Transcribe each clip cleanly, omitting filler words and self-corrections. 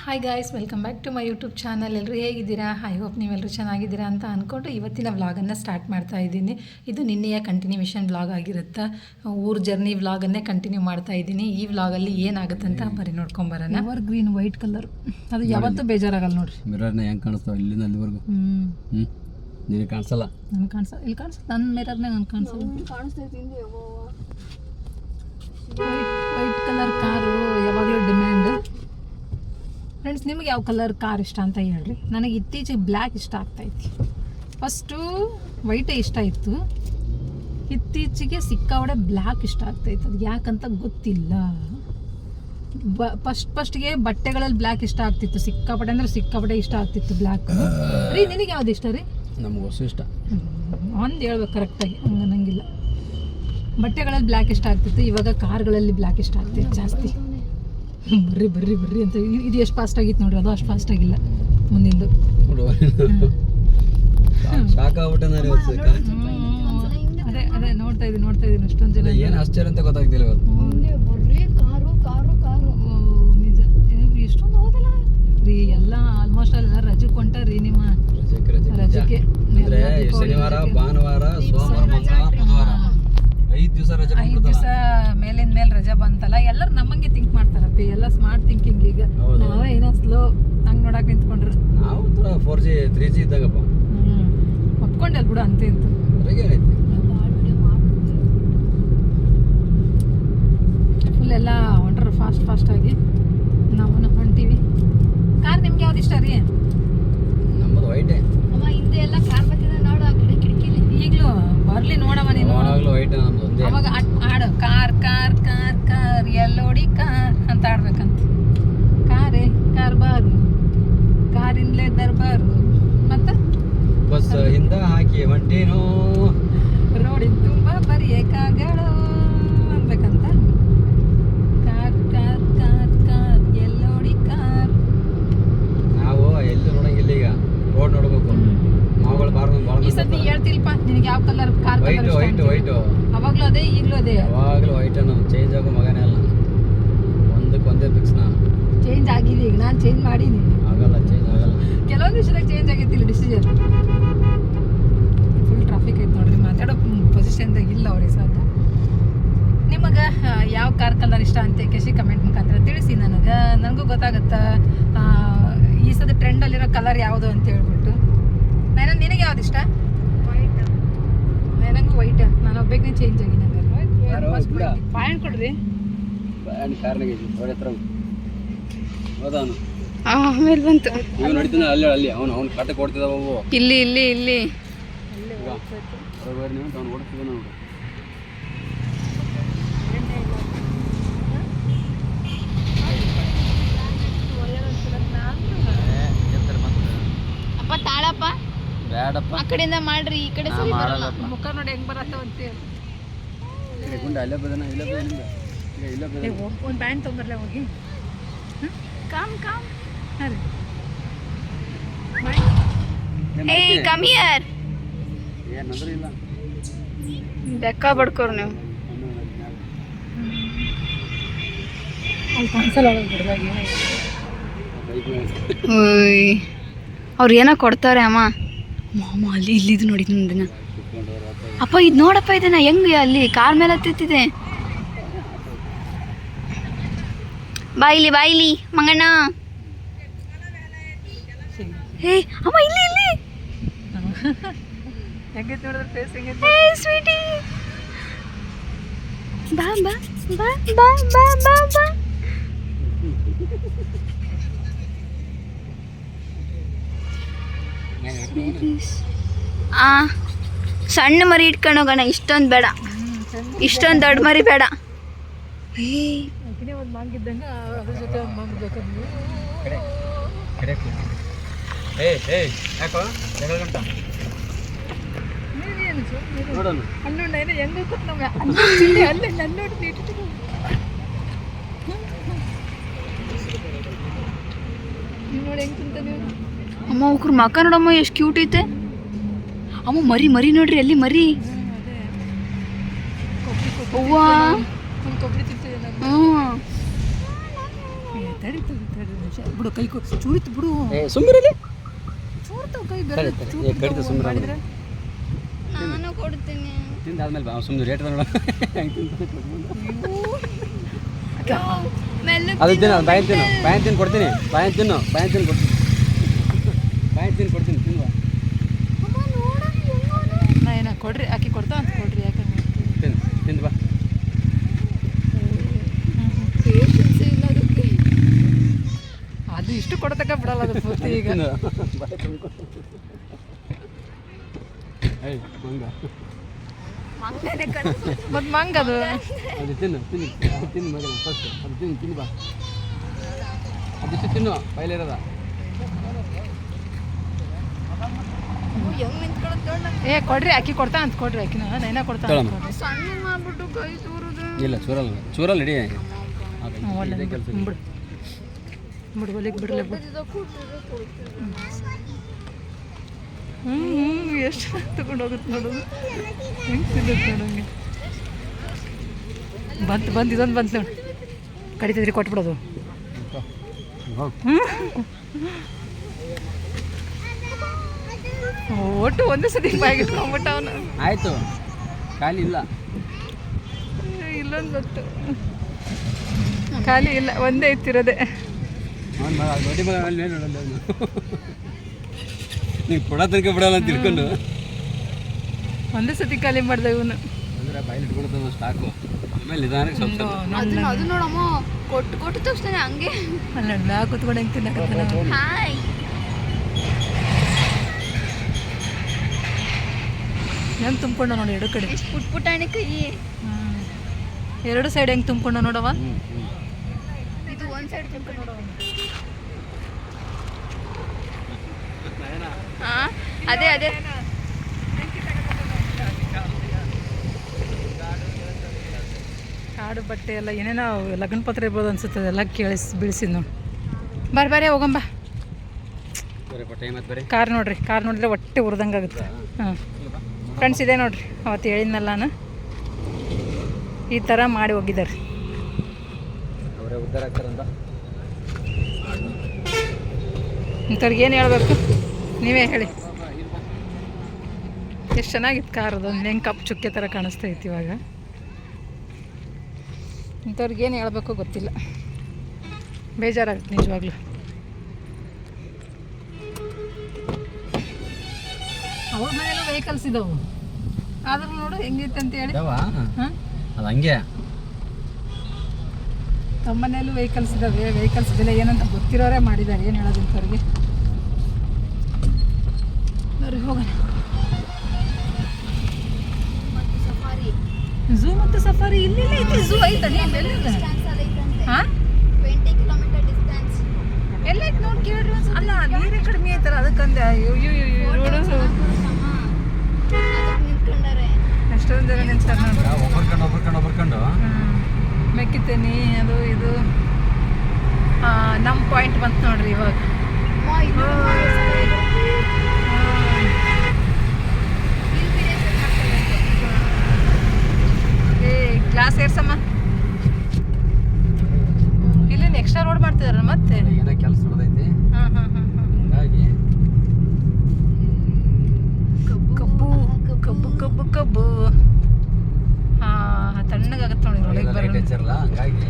Hi guys, welcome back to my YouTube channel. ಎಲ್ಲರೂ ಹೇಗಿದ್ದೀರಾ? I hope ನೀವೆಲ್ಲರೂ ಚೆನ್ನಾಗಿದ್ದೀರಾ ಅಂತ ಅಂದ್ಕೊಂಡು ಇವತ್ತಿನ ವ್ಲಾಗನ್ನು ಸ್ಟಾರ್ಟ್ ಮಾಡ್ತಾ ಇದ್ದೀನಿ. ಇದು ನಿನ್ನೆಯ ಕಂಟಿನ್ಯೂಷನ್ ವ್ಲಾಗ್ ಆಗಿರುತ್ತೆ. ಊರು ಜರ್ನಿ ವ್ಲಾಗನ್ನೇ ಕಂಟಿನ್ಯೂ ಮಾಡ್ತಾ ಇದ್ದೀನಿ. ಈ ವ್ಲಾಗಲ್ಲಿ ಏನಾಗುತ್ತೆ ಅಂತ ಬರೀ ನೋಡ್ಕೊಂಬರೋಣ. ಎವರ್ ಗ್ರೀನ್ ವೈಟ್ ಕಲರ್, ಅದು ಯಾವತ್ತೂ ಬೇಜಾರಾಗಲ್ಲ ನೋಡ್ರಿ. ಮಿರರ್ನ ಹೆಂಗೆ ಕಾಣಿಸ್ತಾವೆ ಇಲ್ಲಿಂದ ಅಲ್ಲಿವರೆಗೂ. ನಿನಗೆ ಕಾಣಿಸಲ್ಲ? ನನಗೆ ಕಾಣಿಸಲ್ಲ. ಇಲ್ಲಿ ಕಾಣಿಸುತ್ತೆ, ನನ್ನ ಮಿರರ್ನೇ ನನಗೆ ಕಾಣಿಸಲ್ಲ. ವೈಟ್ ಕಲರ್ ಕಾರು ಯಾವಾಗಲೂ ಡಿಮ್ಯಾಂಡ್. ಫ್ರೆಂಡ್ಸ್, ನಿಮ್ಗೆ ಯಾವ ಕಲರ್ ಕಾರ್ ಇಷ್ಟ ಅಂತ ಹೇಳ್ರಿ. ನನಗೆ ಇತ್ತೀಚೆಗೆ ಬ್ಲ್ಯಾಕ್ ಇಷ್ಟ ಆಗ್ತೈತಿ. ಫಸ್ಟು ವೈಟೇ ಇಷ್ಟ ಇತ್ತು, ಇತ್ತೀಚೆಗೆ ಸಿಕ್ಕಾವಡೆ ಬ್ಲ್ಯಾಕ್ ಇಷ್ಟ ಆಗ್ತೈತೆ. ಅದು ಯಾಕಂತ ಗೊತ್ತಿಲ್ಲ. ಫಸ್ಟ್ಗೆ ಬಟ್ಟೆಗಳಲ್ಲಿ ಬ್ಲ್ಯಾಕ್ ಇಷ್ಟ ಆಗ್ತಿತ್ತು, ಸಿಕ್ಕಾಪಟ್ಟೆ ಅಂದರೆ ಸಿಕ್ಕಾಪಟ್ಟೆ ಇಷ್ಟ ಆಗ್ತಿತ್ತು ಬ್ಲ್ಯಾಕ್. ರೀ, ನಿನಗೆ ಯಾವ್ದು ಇಷ್ಟ ರೀ? ನಮ್ಗೆ ಹೊಸ ಇಷ್ಟ. ಒಂದು ಹೇಳ್ಬೇಕು ಕರೆಕ್ಟಾಗಿ, ಹಂಗೆ ಅನ್ನಂಗಿಲ್ಲ. ಬಟ್ಟೆಗಳಲ್ಲಿ ಬ್ಲ್ಯಾಕ್ ಇಷ್ಟ ಆಗ್ತಿತ್ತು, ಇವಾಗ ಕಾರ್ಗಳಲ್ಲಿ ಬ್ಲ್ಯಾಕ್ ಇಷ್ಟ ಆಗ್ತಿತ್ತು ಜಾಸ್ತಿ. ಬರ್ರಿ ಬರ್ರಿ ಬರ್ರಿ ಅಂತ. ಇದು ಎಷ್ಟು ಫಾಸ್ಟ್ ಆಗಿತ್ತು ನೋಡ್ರಿ, ಅದು ಅಷ್ಟು ಫಾಸ್ಟ್ ಆಗಿಲ್ಲ ಮುಂದಿಂದು. ಅದೇ ಅದೇ ನೋಡ್ತಾ ಇದ್ದೀನಿ ಅಷ್ಟೊಂದು ಜನ. ಏನು ಆಶ್ಚರ್ಯ ಅಂತ ಗೊತ್ತಾಗ್ತಿಲ್ಲ ನಿಜ. ಎಷ್ಟೊಂದು ಹೋದಲ್ಲ ರೀ, ಎಲ್ಲ ಆಲ್ಮೋಸ್ಟ್ ಎಲ್ಲ ರಜೆ ಕೊಂಟಾರ್ರಿ. ನಿಮ್ಮ ರಜೆಗೆ ಶನಿವಾರ, ಭಾನುವಾರ, ಸೋಮವಾರ, ಮಂಗಳವಾರ, ಬುಧವಾರ 5 ದಿವಸ ರಜೆ. 5 ದಿವಸ ಮೇಲಿಂದ ಮೇಲೆ ರಜೆ ಬಂತಲ್ಲ. ಎಲ್ಲರೂ ನಮ್ಮಂಗೆ ಥಿಂಕ್ ಮಾಡ್ತಾರಪ್ಪಿ, ಎಲ್ಲ ಸ್ಮಾರ್ಟ್ ಥಿಂಕಿಂಗ್. ಈಗ ನಾವೇ ಏನೋ ಸ್ಲೋ ಹಂಗೆ ನೋಡಕ್ಕೆ ನಿಂತ್ಕೊಂಡ್ರೆ. ನಾವು 4G 3G ಇದ್ದಾಗಪ್ಪ ಒಪ್ಕೊಂಡಲ್ ಬಿಡು ಅಂತ ಇಂತು. ಫುಲ್ ಎಲ್ಲ ಹೊಂಟ್ರ ಫಾಸ್ಟಾಗಿ. ನಾವು ಹೊಂಟೀವಿ. ಕಾರ್ ನಿಮ್ಗೆ ಯಾವ್ದು ಇಷ್ಟ ರೀ? ನಮ್ಮದು ವೈಟೇ. ಅಮ್ಮ, ಹಿಂದೆ ಎಲ್ಲ ಕಾರ್ ಬರ್ತಿದೆ ನೋಡು, ಆ ಕಡೆ ಕಿಟಕಿಲಿ. ಈಗಲೂ ಬರ್ಲಿ ನೋಡಮ್ಮ ನೀನು. ವೈಟ್ ನಮ್ದು. ಅವಾಗ ಹಾಡು, ಕಾರ್ ಕಾರ್ ಕಾರ್ ಕಾರ್ ಎಲ್ಲೋಡಿ ಕಾರ್ ಅಂತ ಆಡ್ಬೇಕಂತ. ಕಾರೇ ಕಾರ್ಬಾರು, ಕಾರಿಂದಲೇ ದರ್ಬಾರು, ಮತ್ತೆ ಬಸ್ ಹಿಂದ ಹಾಕಿ ಹೊಂಟೇನೋ, ರೋಡಿನ ತುಂಬ ಬರಿಯೇ ಕಾಗಳು ಅನ್ಬೇಕಂತ. ಕಾರ್ ಕಾರ್ ಕಾರ್ ಕಾರ್ ಎಲ್ಲೋಡಿ ಕಾರ್. ನಾವು ಎಲ್ಲಿ ನೋಡಂಗಿಲ್ಲ, ಈಗ ರೋಡ್ ನೋಡ್ಬೇಕು. ಮಾವುಗಳು ಈ ಸತಿ ಹೇಳ್ತಿಲ್ಪ, ನಿನಗೆ ಯಾವ colour car? White white white. ಅವಾಗ್ಲೂ ಅದೇ ಈಗಲೂ ಅದೇ? ಯಾವಾಗಲೂ ವೈಟ್. ನಾವು ಚೇಂಜ್ ಆಗೋ ಮಗನೇ ಅಲ್ಲ, ಒಂದೇ ಫಿಕ್ಸ್. ನಾ ಚೇಂಜ್ ಆಗಿದೆ, ಈಗ ನಾನು ಚೇಂಜ್ ಮಾಡೀನಿ. ಆಗಲ್ಲ, ಚೇಂಜ್ ಆಗಲ್ಲ. ಕೆಲವೊಂದು ವಿಷಯದಾಗ ಚೇಂಜ್ ಆಗೈತಿಲ್ಲ ಡಿಸಿಷನ್. ಫುಲ್ ಟ್ರಾಫಿಕ್ ಐತೆ ನೋಡ್ರಿ, ಮಾತಾಡೋ ಪೊಸಿಷನ್ದಾಗ ಇಲ್ಲ ಅವ್ರಿಗೆ ಸಾಧ್ಯ. ನಿಮಗೆ ಯಾವ ಕಾರ್ ಕಲರ್ ಇಷ್ಟ ಅಂತ ಕೇಸಿ ಕಮೆಂಟ್ ಮುಖಾಂತರ ತಿಳಿಸಿ. ನನಗೂ ಗೊತ್ತಾಗುತ್ತೆ ಈ ಸದ ಟ್ರೆಂಡಲ್ಲಿರೋ ಕಲರ್ ಯಾವುದು ಅಂತ ಹೇಳ್ಬಿಟ್ಟು. ನಿನಗೆ ಯಾವ್ದು ಇಷ್ಟ? ನನಗೂ ವೈಟ್. ನಾನು ಒಬ್ಬಕ್ಕೆ ಚೇಂಜ್ ಆಗಿ. ನಂಗೆ ಬಾಯ್ ಕೊಡ್ರಿ. ಆಮೇಲೆ ಬಂತು. ಅಲ್ಲಿ ಅವ್ನು ಕಾಟ ಕೊಡ್ತಿದ್ದಾವು. ಇಲ್ಲಿ ಇಲ್ಲಿ ಇಲ್ಲಿ ಅಪ್ಪ ತಾಳಪ್ಪ, ಬೇಡಪ್ಪ, ಆ ಕಡೆಯಿಂದ ಮಾಡ್ರಿ, ಈ ಕಡೆ ಸರಿ ಬರಲ್ಲ. ಮುಖ ನೋಡಿ ಹೆಂಗ್ ಬರತ್ತ ಅಂತೇಳಿ. ಒಂದು ಬ್ಯಾಂಡ್ ತೊಗೊಂಬರ್ಲೆ ಹೋಗಿ. Com com. ಏಯ್ ಕಮ್ ಹಿಯರ್. ಏನಂದ್ರೆ ಇಲ್ಲ, ಬೆಕ್ಕ ಬಡ್ಕೋರು ನೀವು. ಅಲ್ಲಿ ಕನ್ಸಲ್ ಒಳಗೆ ಅವ್ರು ಏನೋ ಕೊಡ್ತಾರೆ. ಅಮ್ಮ ಮಾಮ ಅಲ್ಲಿ ಇಲ್ಲಿದು ನೋಡಿದ್ ದಿನ. ಅಪ್ಪ ಇದು ನೋಡಪ್ಪ, ಇದನ್ನ ಹೆಂಗೆ ಅಲ್ಲಿ ಕಾರ್ ಮೇಲೆ ಹತ್ತಿತ್ತಿದೆ. ಬಾಯಿಲಿ ಬಾಯಿಲಿ ಮಂಗಣ್ಣ. ಹೇ ಅಮ್ಮ, ಇಲ್ಲಿ ಇಲ್ಲಿ ಸ್ವೀಟಿ. ಬಾ ಬಾ ಬಾ ಬಾ ಬಾ ಬಾ ಬಾ. ಸಣ್ಣ ಮರಿ ಇಟ್ಕೊಂಡು ಹೋಗೋಣ. ಇಷ್ಟೊಂದು ಬೇಡ, ಇಷ್ಟೊಂದು ದೊಡ್ಡ ಮರಿ ಬೇಡ. ಅಮ್ಮ ಅವ್ರ ಮಕ್ಕ ನೋಡಮ್ಮ, ಎಷ್ಟು ಕ್ಯೂಟ್ ಐತೆ. ಅಮ್ಮ ಮರಿ ಮರಿ ನೋಡ್ರಿ, ಅಲ್ಲಿ ಮರಿ. ಅವ್ವಾ, ಹ್ಞೂ ತಡಿ ನಿಮಿಷ ಬಿಡು ಕೈ ಚೂರಿತು ಬಿಡು ಸುಮ್ಮನೆ ಚೂರ್ತಾವ ಕೈ ಬೇರೆ ಕಡಿತ ಸುಮ್ಮನೆ ಮಾಡಿದ್ರೆ ನಾನು ಕೊಡ್ತೀನಿ. ತಿಂದಾದ್ಮೇಲೆ ಸುಮ್ಮನೆ ರೇಟ್ ನೋಡ ಮೆಲ್ಲಗೆ ಅದು ತಿನ್ನು ಬಾಯನ್ ತಿನ್ನು ಕೊಡ್ತೀನಿ ಬಾಯನ್ ತಿನ್ನು ತಿನ್ನುವ ಅಮ್ಮ ನೋಡೋಣ ಹೆಂಗೋನೆ. ನಾ ಏನ ಕೊಡ್ರಿ ಆಕಿ ಕೊಡ್ತಾ ಅಂತ ಕೊಡ್ರಿ ಯಾಕಂದ್ರೆ ತಿಂದು ಬಾ Patience ಇಲ್ಲ ಅದಕ್ಕೆ. ಅದು ಇಷ್ಟು ಕೊಡತಕ್ಕ ಬಿಡಲ್ಲ ಅದು ಪೂರ್ತಿ ಈಗ ಮಂಗನೆ ಕಣೆ. ಮತ್ತು ಮಂಗ ಅದು ಅದು ತಿನ್ನು ಮಗ ಫಸ್ಟ್ ಅದು ತಿನ್ನು ಬಾ ಅದಿಷ್ಟು ತಿನ್ನು ಬಯಲಿರೋದ ಹೆಂಗ್ ನಿಂತ್ಕೊಳಕ್ ನೋಡ್ ನಂಗೆ. ಏ ಕೊಡ್ರಿ ಆಕಿ ಕೊಡ್ತಾ ಅಂತ ಕೊಡ್ರಿ ಆಕಿನ ನೈನ ಕೊಡ್ತಾ ಅಂತ ಕೊಡ್ರಿ ಸಣ್ಣ ಮಾಡ್ಬಿಟ್ಟು ಕೈ ತೂರುದು. ಇಲ್ಲ ಚೂರಲ್ಲ ಇಡೀ ಒಳ್ಳೆ ಬಿಡು ಬಿಡು ಒಲಿಗೆ ಬಿಡಲೆ ಬಿಡು ಎಷ್ಟು ತಗೊಂಡು ಹೋಗುತ್ತೆ ನೋಡೋದು ಹೆಂಗೆ ತಿಂದೈತೆ ನೋಡೋಂಗೆ ಬಂತು ಇದೊಂದು ಬಂತು ನೋಡಿ ಕಡಿತದ್ರಿ ಕೊಟ್ಬಿಡೋದು ಒಟ್ಟು ಒಂದೇ ಸತಿ ಬಾಯಿಗಿಟ್ಕೊಂಡ್ಬಿಟ್ಟ ಅವನು ಆಯಿತು ಖಾಲಿ ಇಲ್ಲ ಇಲ್ಲೊಂದು ಬಂತು ಖಾಲಿ ಇಲ್ಲ ಒಂದೇ ಇತ್ತಿರೋದೆ ಅವ್ನು ಮಗ ದೊಡ್ಡ ಮಗ ಮೇಲೆ ನೋಡಲ್ಲ ಅವನು ನೀವು ಕೊಡೋ ತನಕ ಬಿಡಲ್ಲ ಅಂತ ತಿಳ್ಕೊಂಡು ಒಂದೇ ಸತಿ ಖಾಲಿ ಮಾಡ್ದೆ ಇವನು ಅಂದರೆ ಬಾಯಲ್ಲಿ ಇಟ್ಕೊಳ್ತಾವ ಸ್ಟಾಕು ಆಮೇಲೆ ನಿಧಾನಕ್ಕೆ ಸ್ವಲ್ಪ ಅದು ನೋಡಮ್ಮ ಕೊಟ್ಟು ತಕ್ಷಣ ಹಂಗೆ ಅಲ್ಲ ಬ್ಯಾಗ್ ಕೂತ್ಕೊಂಡು ಹೆಂಗೆ ತಿನ್ನಕತ್ತಾನ ಹಾಯ್. ಹೆಂಗೆ ತುಂಬ್ಕೊಂಡ ನೋಡಿ ಎರಡು ಕಡೆ ಎಷ್ಟು ಪುಟ್ಪುಟಾಣಿ ಕೈ. ಎರಡು ಸೈಡ್ ಹೆಂಗೆ ತುಂಬ್ಕೊಂಡ ನೋಡವ ಇದು ಒಂದ್ ಸೈಡ್ ನೋಡೋ. ಅದೇ ಕಾಡು ಬಟ್ಟೆ ಎಲ್ಲ ಏನೇನೋ ಲಗ್ನ ಪತ್ರ ಇರ್ಬೋದು ಅನ್ಸುತ್ತೆ ಎಲ್ಲ ಬೀಳಿಸಿದ್ ನೋಡಿ ಬರ್ರಿ ಹೋಗಂಬ ಟೈಮ್ ಆಯ್ತು ಬರೀ ಕಾರ್ ನೋಡಿದ್ರೆ ಹೊಟ್ಟೆ ಉರ್ದಂಗೆ ಆಗುತ್ತೆ ಹಾಂ ಫ್ರೆಂಡ್ಸ್ ಇದೆ ನೋಡ್ರಿ ಅವತ್ತು ಹೇಳಿದ್ನಲ್ಲ ನಾನು ಈ ಥರ ಮಾಡಿ ಹೋಗಿದ್ದಾರೆ ಅವರೇ ಉದ್ಧಾರ ಆಗ್ತಾರಂತ ಇಂಥವ್ರಿಗೆ ಏನು ಹೇಳ್ಬೇಕು ನೀವೇ ಹೇಳಿ ಎಷ್ಟು ಚೆನ್ನಾಗಿತ್ತು ಕಾರ್ ಅದು ಹೆಂಗೆ ಕಪ್ಪು ಚುಕ್ಕೆ ಥರ ಕಾಣಿಸ್ತಾ ಇತ್ತು ಇವಾಗ ಇಂಥವ್ರಿಗೆ ಏನು ಹೇಳ್ಬೇಕು ಗೊತ್ತಿಲ್ಲ ಬೇಜಾರಾಗುತ್ತೆ ನಿಜವಾಗ್ಲೂ ಅವ್ರ ಮನೆಯಲ್ಲೂ ವೆಹಿಕಲ್ಸ್ ಇದಾವೆ ಆದ್ರೂ ನೋಡು ಹೆಂಗಿತ್ತು ಅಂತ ಹೇಳಿ ಹಾಂ ಅದು ಹಂಗೆ ತಮ್ಮ ಮನೆಯಲ್ಲೂ ವೆಹಿಕಲ್ಸ್ ಇದ್ದಾವೆ ವೆಹಿಕಲ್ಸ್ ಇದೆಲ್ಲ ಏನಂತ ಗೊತ್ತಿರೋರೇ ಮಾಡಿದ್ದಾರೆ ಏನು ಹೇಳೋದು ಇಂಥವ್ರಿಗೆ ನೋಡ್ರಿ ಹೋಗೋಣ ಸಫಾರಿ ಝೂ ಮತ್ತು ಸಫಾರಿ ಇಲ್ಲಿ ಐತಿ ಝೂ ಐತಲ್ಲ ಡಿಸ್ಟೆನ್ಸ್ ಅದೈತಂತೆ. ಹಾಂ 20 ಕಿಲೋಮೀಟರ್ ಡಿಸ್ಟೆನ್ಸ್. ಎಲ್ಲೈತೆ ನೋಡಿ ಕೇಳ್ರಿ ಅಲ್ಲ ನೀರೇ ಕಡಿಮೆ ಐತಲ್ಲ ಅದಕ್ಕಂದೆ ನೋಡು ಅದಕ್ಕೆ ನಿಂತ್ಕೊಂಡಾರೆ. ಎಷ್ಟೊಂದು ಜನ ನಿಂತಾರೆ ನೋಡಿ ಒಬ್ಬರ್ಕೊಂಡು ಮೆಕ್ಕಿತೇನಿ ಅದು ಇದು ನಮ್ಮ ಪಾಯಿಂಟ್ ಬಂತು ನೋಡ್ರಿ ಇವಾಗ ಅಮ್ಮ, ಇದು ಇಲ್ಲಿ ಬಿರಿಯಾನಿ ಮಾಡ್ತಾರೆ. ಏ ಗ್ಲಾಸ್ ಏರ್ಸಮ್ಮ ಇಲ್ಲಿ ಎಕ್ಸ್ಟ್ರಾ ರೋಡ್ ಮಾಡ್ತಿದಾರ ಮತ್ತೆ ಏನೋ ಕೆಲಸ ನಡೆದೈತಿ ಹಾಂ ಹಂಗಾಗಿ ಕಬ್ಬು ಕಬ್ಬು ಕಬ್ಬು ಕಬ್ಬು ಹಾಂ ತಣ್ಣಗಾಗತ್ತೆ ನೋಡಿ ಒಳಗೆ ಲೈಟ್ ಬರೋದು ಹಚ್ಚಿರಲ್ಲ ಹಂಗಾಗಿ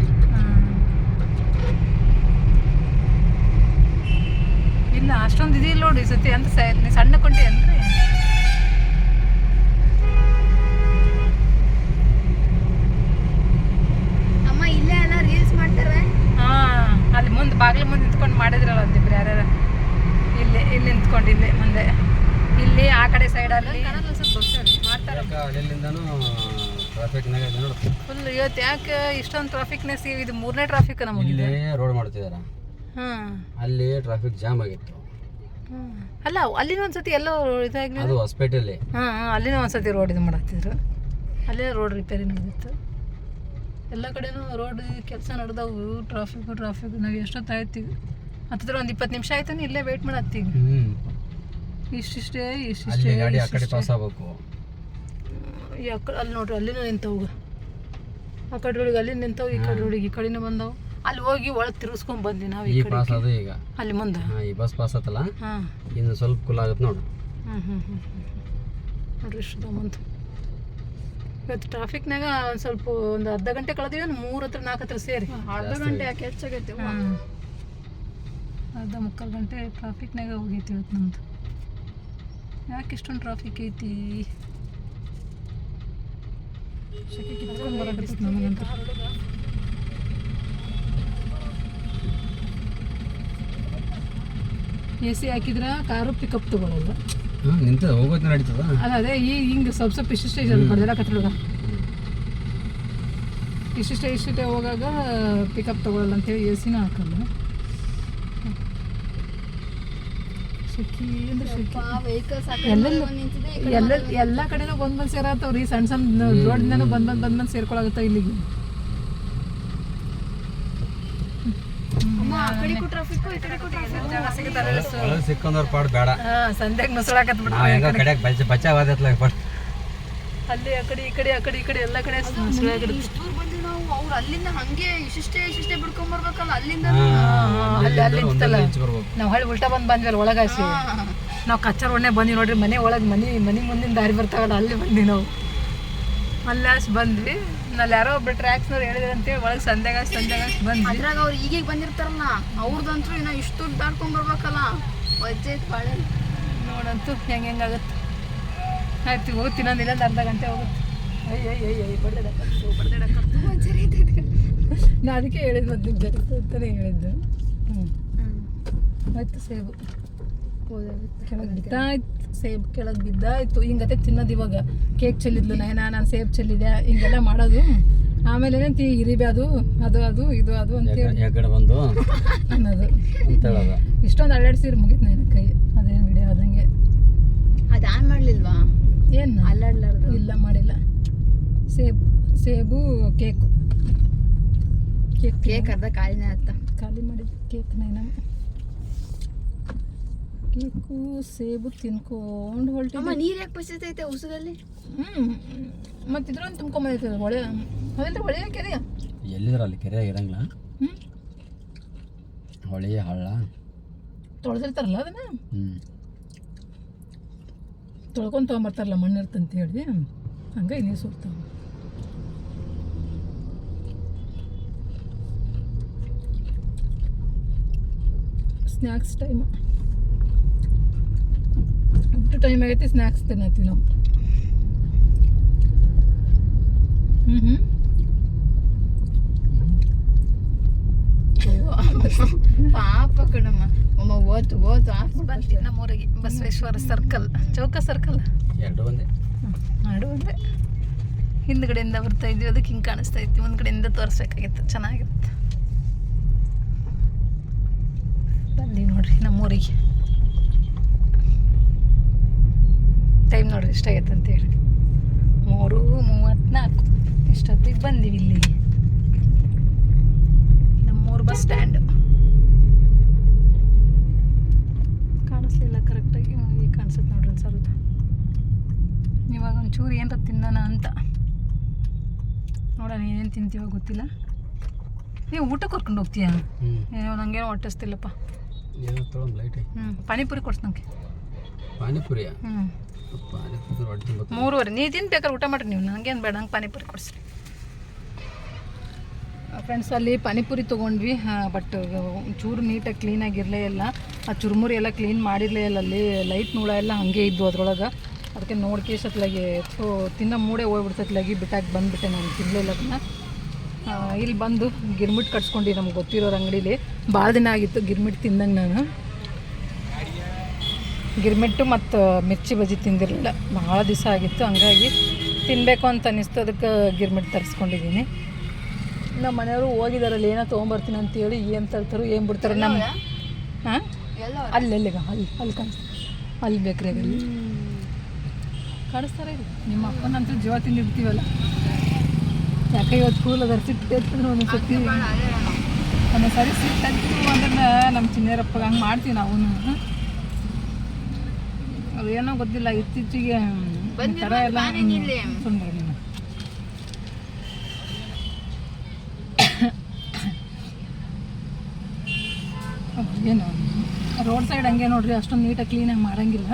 ಇಲ್ಲ ಅಷ್ಟೊಂದು ಇದಿಲ್ಲ ನೋಡಿ ಈ ಸತಿ ಅಂತ ಸಣ್ಣ ಕೊಂಡಿ ಅಂದ್ರೆ ಅಮ್ಮ ಇಲ್ಲೇ ಎಲ್ಲ ರೀಲ್ಸ್ ಮಾಡ್ತಾರೆ. ಹಾಂ ಅಲ್ಲಿ ಮುಂದೆ ಬಾಗಿಲು ಮುಂದೆ ನಿಂತ್ಕೊಂಡು ಮಾಡಿದ್ರಲ್ಲ ಒಂದಿಬ್ರು ಯಾರ್ಯಾರ ಇಲ್ಲಿ ನಿಂತ್ಕೊಂಡು ಇಲ್ಲಿ ಮುಂದೆ ಇಲ್ಲಿ ಆ ಕಡೆ ಸೈಡಲ್ಲಿ ಮಾಡ್ತಾರೆ ಅಲ್ಲಿಂದನೂ ಟ್ರಾಫಿಕ್ನಾಗ ನೋಡು ಫುಲ್ ಇವತ್ತು ಯಾಕೆ ಇಷ್ಟೊಂದು ಟ್ರಾಫಿಕ್ನೆಸ್ ಇದು 3ನೇ ಟ್ರಾಫಿಕ್ ನಮಗೆ ಇಲ್ಲೇ ರೋಡ್ ಮಾಡ್ತಿದಾರ ಹಾಂ ಅಲ್ಲಿ ಟ್ರಾಫಿಕ್ ಜಾಮ್ ಆಗಿತ್ತು ಅಲ್ಲ ಅಲ್ಲಿನ ಒಂದ್ಸತಿ ಎಲ್ಲೋ ಇದಾಗಿ ಅದು ಹೊಸಪೇಟೆಯಲ್ಲಿ ಹಾಂ ಅಲ್ಲಿನ ಒಂದ್ಸತಿ ರೋಡ್ ಇದು ಮಾಡಾಕ್ತಿದ್ರು ಅಲ್ಲೇ ರೋಡ್ ರಿಪೇರಿ ನಡೆದಿತ್ತು ಎಲ್ಲ ಕಡೆನೂ ರೋಡ್ ಕೆಲಸ ನಡೆದವು ಟ್ರಾಫಿಕ್ ನಾವು ಎಷ್ಟೊತ್ತಾಯ್ತೀವಿ ಹತ್ತಿರ ಒಂದು 20 ನಿಮಿಷ ಆಯ್ತಾನೆ ಇಲ್ಲೇ ವೆಯ್ಟ್ ಮಾಡತ್ತೀವಿ ಇಷ್ಟಿಷ್ಟೇ ಅಲ್ಲಿ ಗಾಡಿ ಆ ಕಡೆ ಪಾಸ್ ಆಗ್ಬೇಕು ಅಲ್ಲಿ ನೋಡ್ರಿ ಅಲ್ಲಿನೂ ನಿಂತವು ಆ ಕಡೆ ರೋಡಿಗೆ ಅಲ್ಲಿ ನಿಂತವು ಈ ಕಡೆ ರೋಡಿಗೆ ಈ ಕಡೆನೂ ಬಂದವು ಅಲ್ಲಿ ಹೋಗಿ ಒಳಗೆ ತಿರ್ಗಿಸ್ಕೊಂಡ್ ಬಂದ್ವಿ ನಾವು ಈ ಪಾಸ್ ಅದು ಈಗ ಅಲ್ಲಿ ಮುಂದೆ. ಈ ಬಸ್ ಪಾಸ್ ಆತಲ್ಲ ಹಾಂ ಇನ್ನು ಸ್ವಲ್ಪ ಕುಲ್ ಆಗುತ್ತೆ ನೋಡು. ನೋಡ್ರಿ ಇಷ್ಟು ಬಂತು. ಇವತ್ತು ಟ್ರಾಫಿಕ್ನಾಗ ಒಂದು ಸ್ವಲ್ಪ ಒಂದು ಅರ್ಧ ಗಂಟೆ ಕಳೆದಿವಿ, ಒಂದು 3 ಹತ್ರ 4 ಹತ್ರ ಸೇರಿ. ಅರ್ಧ ಗಂಟೆ ಯಾಕೆ ಹೆಚ್ಚಾಗೈತೆ ಅರ್ಧ ಮುಕ್ಕಾಲು ಗಂಟೆ ಟ್ರಾಫಿಕ್ನಾಗ ಹೋಗೈತಿ ಇವತ್ತು ನಮ್ದು. ಯಾಕೆ ಇಷ್ಟೊಂದು ಟ್ರಾಫಿಕ್ ಐತಿ? ಶೆಕೆ ಕಿತ್ಕೊಂಡು ಬರೋಕತ್ತೈತಿ ನಮಗಂತೂ. AC ಹಾಕಿದ್ರೆ ಕಾರು ಪಿಕಪ್ ತಗೊಳ್ಳಲ್ಲ. ನಿಂತ ಹೋಗೋದು ನಡೀತದ. ಅದೇ ಈ ಹಿಂಗೆ ಸ್ವಲ್ಪ ಇಷ್ಟಿಷ್ಟೇ ಬಡ್ದಿಡಕತ್ತಿರುವಾಗ ಇಷ್ಟಿಷ್ಟೇ ಹೋಗಾಗ ಪಿಕಪ್ ತಗೊಳ್ಳಲ್ಲ ಅಂತೇಳಿ AC-ನ ಹಾಕಲ್ಲ. ಶೆಕಿ ಅಂದ್ರೆ ಶೆಕಿ. ವೆಹಿಕಲ್ಸ್ ಎಲ್ಲ ಕಡೆನೂ ಬಂದ್ ಸೇರತ್ತವ್ರಿ. ಸಣ್ಣ ಸಣ್ಣ ರೋಡ್ನಾನು ಬಂದ್ ಸೇರ್ಕೊಳಗತ್ತಾವ ಇಲ್ಲಿಗೆ. ಸಿಕ್ಕಂದವ್ರ ಪಾಡ್ ಬೇಡ. ಸಂಧ್ಯಾಗ ನುಸುಳಾಕತ್ಬಿಟ್ಟ ಬಚಾವಾದತ್ಲ ಫಸ್ಟ್ ಅಲ್ಲಿ ಆ ಕಡೆ ಈ ಕಡೆ ಎಲ್ಲ ಕಡೆ ಇಷ್ಟು ದೂರ ಬಂದ್ವಿ ನಾವು. ಅವ್ರು ಅಲ್ಲಿಂದ ಹಂಗೆ ಇಷ್ಟಿಷ್ಟೇ ಬಿಡ್ಕೊಂಬರ್ಬೇಕಲ್ಲ ಅಲ್ಲಿಂದ. ಅಲ್ಲಿ ನಿಂತಲ್ಲ ನಾವು ಹಳ್ಳಿ ಉಲ್ಟಾ ಬಂದ್ವಿ ಒಳಗಾಸಿ. ನಾವು ಕಚ್ಚರ ಒಣ್ಣೆ ಬಂದ್ವಿ ನೋಡ್ರಿ. ಮನೆ ಒಳಗೆ ಮನೆ ಮುಂದಿನ ದಾರಿ ಬರ್ತಾವಲ್ಲ ಅಲ್ಲಿ ಬಂದ್ವಿ ನಾವು. ಅಲ್ಲಿ ಅಷ್ಟು ಬಂದ್ವಿ. ನಲ್ಲಿ ಯಾರೋ ಒಬ್ರು ಟ್ರ್ಯಾಕ್ಸ್ನವ್ರು ಹೇಳಿದ್ರು ಅಂತೇಳಿ ಒಳಗೆ ಸಂಧ್ಯಾಗ ಬಂದ್ವಿ. ಅದ್ರಾಗ ಅವ್ರು ಈಗೀಗ ಬಂದಿರ್ತಾರಲ್ಲ ಅವ್ರದಂತೂ ಇನ್ನ ಇಷ್ಟು ದೂರ ದಾಟ್ಕೊಂಬರ್ಬೇಕಲ್ಲ. ವಜ್ಜೆ ಬಾಳೆ ನೋಡಂತೂ ಹೆಂಗಾಗುತ್ತೆ. ಆಯ್ತು ಹೋಗ್ತೀನಿ ನಾನು. ಇಲ್ಲೊಂದು ಅರ್ಧ ಗಂಟೆ ಹೋಗುತ್ತೆ. ನಾ ಅದಕ್ಕೆ ಹೇಳಿದ್ದು ಮತ್ತೆ ಜರಿತು ಅಂತಾನೆ ಹೇಳಿದ್ದು. ಆಯ್ತು ಸೇಬು ಕೆಳಗೆ ಬಿದ್ದಾಯ್ತು. ಸೇಬು ಕೆಳಗೆ ಬಿದ್ದಾಯ್ತು. ಹಿಂಗತ್ತೆ ತಿನ್ನೋದು. ಇವಾಗ ಕೇಕ್ ಚೆಲ್ಲಿದ್ಲು ನಾನು ಸೇಬು ಚೆಲ್ಲಿದೆ ಹಿಂಗೆಲ್ಲ ಮಾಡೋದು. ಆಮೇಲೆ ಇರಿಬ್ಯಾದು ಅದು ಇದು ಯಾಕಡೆ ಬಂದು ಅನ್ನೋದು. ಅಂತೇಳೋದು. ಇಷ್ಟೊಂದು ಅಲ್ಲಾಡ್ಸಿರು ಮುಗಿತು ನನ್ನ ಕೈ. ಅದೇನು ವಿಡಿಯೋ ಆದಂಗೆ. ಅದು ಆನ್ ಮಾಡ್ಲಿಲ್ವಾ? ಏನು ಅಲ್ಲಾಡ್ಲಾರ್ದು? ಇಲ್ಲ ಮಾಡಿಲ್ಲ. ಸೇಬು ಕೇಕು ಕೇಕ್ ಅರ್ಧ ಖಾಲಿನೇ ಆತ. ಖಾಲಿ ಮಾಡಿದ್ದು ಕೇಕ್ನ. ಕೇಕು ಸೇಬು ತಿನ್ಕೊಂಡು ಹೊರಟಿದ್ದೆ. ನೀರು ಯಾಕೆ ಬಸಿತೈತೆ ಉಸುಗಲ್ಲಿ? ಮತ್ತು ಇದ್ರೊಂದು ತುಂಬ್ಕೊಂಬಂದೈತೆ ಹೊಳೆ. ಅದಂದ್ರೆ ಹೊಳೆ ಕೆರೆ ಎಲ್ಲಿದ್ರ ಅಲ್ಲಿ ಕೆರೆ ಇರಂಗಿಲ್ಲ. ಹೊಳೆ ಹಳ್ಳ ತೊಳೆದಿರ್ತಾರಲ್ಲ ಅದನ್ನ ತೊಳ್ಕೊಂಡು ತೊಗೊಂಬರ್ತಾರಲ್ಲ ಮಣ್ಣು ಇರ್ತಂತ ಹೇಳಿ ಹಂಗೆ ನೀರು ಸುರ್ತಾವ. Snacks time. ಊಟ ಟೈಮ್ ಆಗೈತಿ. ಸ್ನ್ಯಾಕ್ಸ್ ತಿನ್ನತ್ತೀವಿ ನಾವು. ಪಾಪ ಕಣಮ್ಮ. ಅಮ್ಮ ಓತು ಬಂತೀವಿ ನಮ್ಮೂರಿಗೆ. ಬಸವೇಶ್ವರ ಸರ್ಕಲ್, ಚೌಕ ಸರ್ಕಲ್ ಎರಡು ಒಂದೇ. ಹಿಂದ್ಗಡೆಯಿಂದ ಬರ್ತಾ ಇದ್ವಿ. ಅದಕ್ಕೆ ಹಿಂಗೆ ಕಾಣಿಸ್ತಾ ಇತ್ತು. ಮುಂದ್ಗಡೆಯಿಂದ ತೋರಿಸ್ಬೇಕಾಗಿತ್ತು. ಚೆನ್ನಾಗಿರುತ್ತೆ. ಬಂದೀವಿ ನೋಡ್ರಿ ನಮ್ಮೂರಿಗೆ. ಟೈಮ್ ನೋಡ್ರಿ ಎಷ್ಟಾಗೈತೆ ಅಂತೇಳಿ. 3:34 ಇಷ್ಟೊತ್ತಿಗೆ ಬಂದೀವಿ ಇಲ್ಲಿಗೆ. ನಮ್ಮೂರು ಬಸ್ ಸ್ಟ್ಯಾಂಡ್ ಕಾಣಿಸ್ಲಿಲ್ಲ ಕರೆಕ್ಟಾಗಿ. ಈಗ ಕಾಣಿಸುತ್ತೆ ನೋಡ್ರಿ ಒಂದು ಸ್ವಲ್ಪ. ಇವಾಗ ಒಂಚೂರು ಏನರ ತಿನ್ನೋಣ ಅಂತ ನೋಡೋಣ. ಏನೇನು ತಿಂತೀವೋ ಗೊತ್ತಿಲ್ಲ. ನೀವು ಊಟ ಕರ್ಕೊಂಡು ಹೋಗ್ತೀಯಾ? ನಂಗೇನೋ ಹೊಟ್ಟಿಸ್ತಿಲ್ಲಪ್ಪ. ಪಾನಿಪುರಿ ಕೊಡ್ಸ್ ನಂಗೆ. ಪಾನಿಪುರಿಯ 3:30. ನೀವು ತಿನ್ಬೇಕಾದ್ರೆ ಊಟ ಮಾಡಿರಿ ನೀವು. ನನಗೇನು ಬೇಡ. ನಂಗೆ ಪಾನಿಪುರಿ ಕೊಡಿಸ್ರಿ. ಫ್ರೆಂಡ್ಸ್ ಅಲ್ಲಿ ಪಾನಿಪುರಿ ತೊಗೊಂಡ್ವಿ. ಬಟ್ ಚೂರು ನೀಟಾಗಿ ಕ್ಲೀನಾಗಿರಲೇ ಇಲ್ಲ. ಆ ಚುರುಮುರಿ ಎಲ್ಲ ಕ್ಲೀನ್ ಮಾಡಿರಲೇ ಇಲ್ಲ. ಅಲ್ಲಿ ಲೈಟ್ ನೂಳ ಎಲ್ಲ ಹಾಗೆ ಇದ್ವು ಅದ್ರೊಳಗೆ. ಅದಕ್ಕೆ ನೋಡ್ಕೇಸತ್ಲಾಗಿ ತಿನ್ನೋ ಮೂಡೆ ಹೋಗ್ಬಿಡ್ತತ್ಲಾಗಿ ಬಿಟ್ಟಾಗಿ ಬಂದುಬಿಟ್ಟೆ. ನಾನು ತಿನ್ನಲಿಲ್ಲ ಅದನ್ನು. ಇಲ್ಲಿ ಬಂದು ಗಿರ್ಮಿಟ್ ಕಟ್ಸ್ಕೊಂಡು ನಮ್ಗೆ ಗೊತ್ತಿರೋರು ಅಂಗಡೀಲಿ. ಭಾಳ ದಿನ ಆಗಿತ್ತು ಗಿರ್ಮಿಟ್ ತಿಂದಂಗೆ. ನಾನು ಗಿರ್ಮಿಟ್ಟು ಮತ್ತು ಮಿರ್ಚಿ ಬಜ್ಜಿ ತಿಂದಿರಲಿಲ್ಲ. ಭಾಳ ದಿವಸ ಆಗಿತ್ತು. ಹಂಗಾಗಿ ತಿನ್ನಬೇಕು ಅಂತ ಅನ್ನಿಸ್ತು. ಅದಕ್ಕೆ ಗಿರ್ಮಿಟ್ ತರಿಸ್ಕೊಂಡಿದ್ದೀನಿ. ನಮ್ಮ ಮನೆಯವರು ಹೋಗಿದಾರಲ್ಲಿ ಏನೋ ತೊಗೊಂಬರ್ತೀನಿ ಅಂತೇಳಿ. ಏನು ತರ್ತಾರೋ ಏನು ಬಿಡ್ತಾರೆ ನಮ್ಮ. ಹಾಂ ಅಲ್ಲೆಲ್ಲಿಗ ಅಲ್ಲಿ ಕಾಣಿಸ್ತಾರೆ. ಅಲ್ಲಿ ಬೇಕ್ರಿಯಾಗಲ್ಲಿ ಕಾಣಿಸ್ತಾರೆ. ನಿಮ್ಮ ಅಪ್ಪನಂತೂ ಜೀವ ತಿಂದಿರ್ತೀವಲ್ಲ. ಯಾಕೆ ಇವತ್ತು ಫೂಲ್ ಅದರ ಸಿಟ್ಟು ಎತ್ತಿದ್ರು ಒಂದೊಂದ್ಸತಿ. ಒಂದೊಂದ್ಸರಿ ಸಿಟ್ಟು ಅಂತಿದ್ರು ಅಂದ್ರೆ ನಮ್ಮ ಚಿನ್ನರಪ್ಪಗೆ ಹಂಗೆ ಮಾಡ್ತೀವಿ ನಾವು. ಅದೇನೋ ಗೊತ್ತಿಲ್ಲ ಇತ್ತೀಚೆಗೆ ಥರ ಎಲ್ಲ ಸುಂದರ. ನೀನು ಏನು ರೋಡ್ ಸೈಡ್ ಹಂಗೆ ನೋಡ್ರಿ ಅಷ್ಟೊಂದು ನೀಟಾಗಿ ಕ್ಲೀನಾಗಿ ಮಾಡೋಂಗಿಲ್ಲ.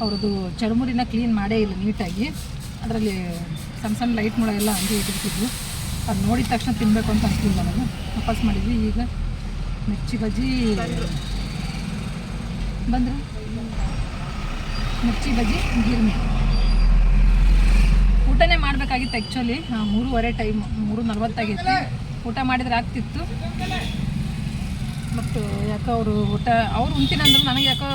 ಅವ್ರದ್ದು ಚರ್ಮುರಿನ ಕ್ಲೀನ್ ಮಾಡೇ ಇಲ್ಲ ನೀಟಾಗಿ. ಅದರಲ್ಲಿ ಸಣ್ಣ ಲೈಟ್ ಮೂಳ ಎಲ್ಲ ಹಂಗೆ ಇಟ್ಟಿರ್ತಿದ್ವು. ಅದು ನೋಡಿದ ತಕ್ಷಣ ತಿನ್ನಬೇಕು ಅಂತ ಅನಿಸ್ಲಿಲ್ಲ ನನಗೆ. ವಾಪಸ್ ಮಾಡಿದ್ವಿ. ಈಗ ಮಿರ್ಚಿ ಬಜ್ಜಿ ಬಂದರೆ ಮಿರ್ಚಿ ಬಜ್ಜಿ ಗಿರ್ಮಿ ಊಟನೇ ಮಾಡಬೇಕಾಗಿತ್ತು ಆ್ಯಕ್ಚುಲಿ. 3:15 ಟೈಮ್, 3:40 ಊಟ ಮಾಡಿದ್ರೆ ಆಗ್ತಿತ್ತು. ಬಟ್ ಯಾಕೋ ಅವರು ಅವ್ರು ಉಣ್ತೀನಂದ್ರು ನನಗೆ ಯಾಕೋ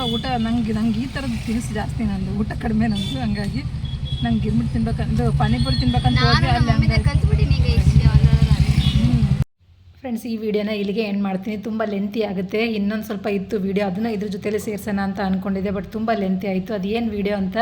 ನಂಗೆ ಈ ಥರದ್ದು ತಿನಿಸು ಜಾಸ್ತಿ ನಂದು, ಊಟ ಕಡಿಮೆ ನಂದು. ಹಂಗಾಗಿ ನಂಗೆ ಗಿರ್ಮಿಟ್ ತಿನ್ಬೇಕಂದು ಪಾನಿಪುರಿ ತಿನ್ಬೇಕಂತ ಹೋಗಿ ಅಲ್ಲಿ ಫ್ರೆಂಡ್ಸ್, ಈ ವಿಡಿಯೋನ ಇಲ್ಲಿಗೆ ಎಂಡ್ ಮಾಡ್ತೀನಿ. ತುಂಬ ಲೆಂತಿ ಆಗುತ್ತೆ. ಇನ್ನೊಂದು ಸ್ವಲ್ಪ ಇತ್ತು ವಿಡಿಯೋ, ಅದನ್ನು ಇದ್ರ ಜೊತೆಲಿ ಸೇರಿಸೋಣ ಅಂತ ಅಂದ್ಕೊಂಡಿದ್ದೆ. ಬಟ್ ತುಂಬ ಲೆಂತಿ ಆಯಿತು. ಅದೇನು ವಿಡಿಯೋ ಅಂತ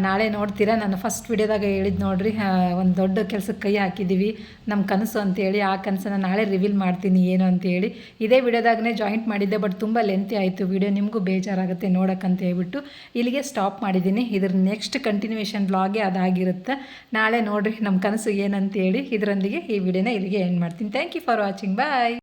ನಾಳೆ ನೋಡ್ತೀರಾ. ನಾನು ಫಸ್ಟ್ ವಿಡಿಯೋದಾಗ ಹೇಳಿದ್ದು ನೋಡ್ರಿ, ಒಂದು ದೊಡ್ಡ ಕೆಲಸಕ್ಕೆ ಕೈ ಹಾಕಿದ್ದೀವಿ, ನಮ್ಮ ಕನಸು ಅಂತೇಳಿ. ಆ ಕನಸನ್ನು ನಾಳೆ ರಿವೀಲ್ ಮಾಡ್ತೀನಿ ಏನು ಅಂತೇಳಿ. ಇದೇ ವಿಡಿಯೋದಾಗನೇ ಜಾಯಿಂಟ್ ಮಾಡಿದ್ದೆ. ಬಟ್ ತುಂಬ ಲೆಂತಿ ಆಯಿತು ವಿಡಿಯೋ, ನಿಮಗೂ ಬೇಜಾರಾಗುತ್ತೆ ನೋಡೋಕ್ಕಂತ ಹೇಳ್ಬಿಟ್ಟು ಇಲ್ಲಿಗೆ ಸ್ಟಾಪ್ ಮಾಡಿದ್ದೀನಿ. ಇದ್ರ ನೆಕ್ಸ್ಟ್ ಕಂಟಿನ್ಯೂಷನ್ ಬ್ಲಾಗೇ ಅದಾಗಿರುತ್ತೆ. ನಾಳೆ ನೋಡಿರಿ ನಮ್ಮ ಕನಸು ಏನಂತೇಳಿ. ಇದರೊಂದಿಗೆ ಈ ವಿಡಿಯೋನ ಇಲ್ಲಿಗೆ ಎಂಡ್ ಮಾಡ್ತೀನಿ. Thank you for watching. Bye.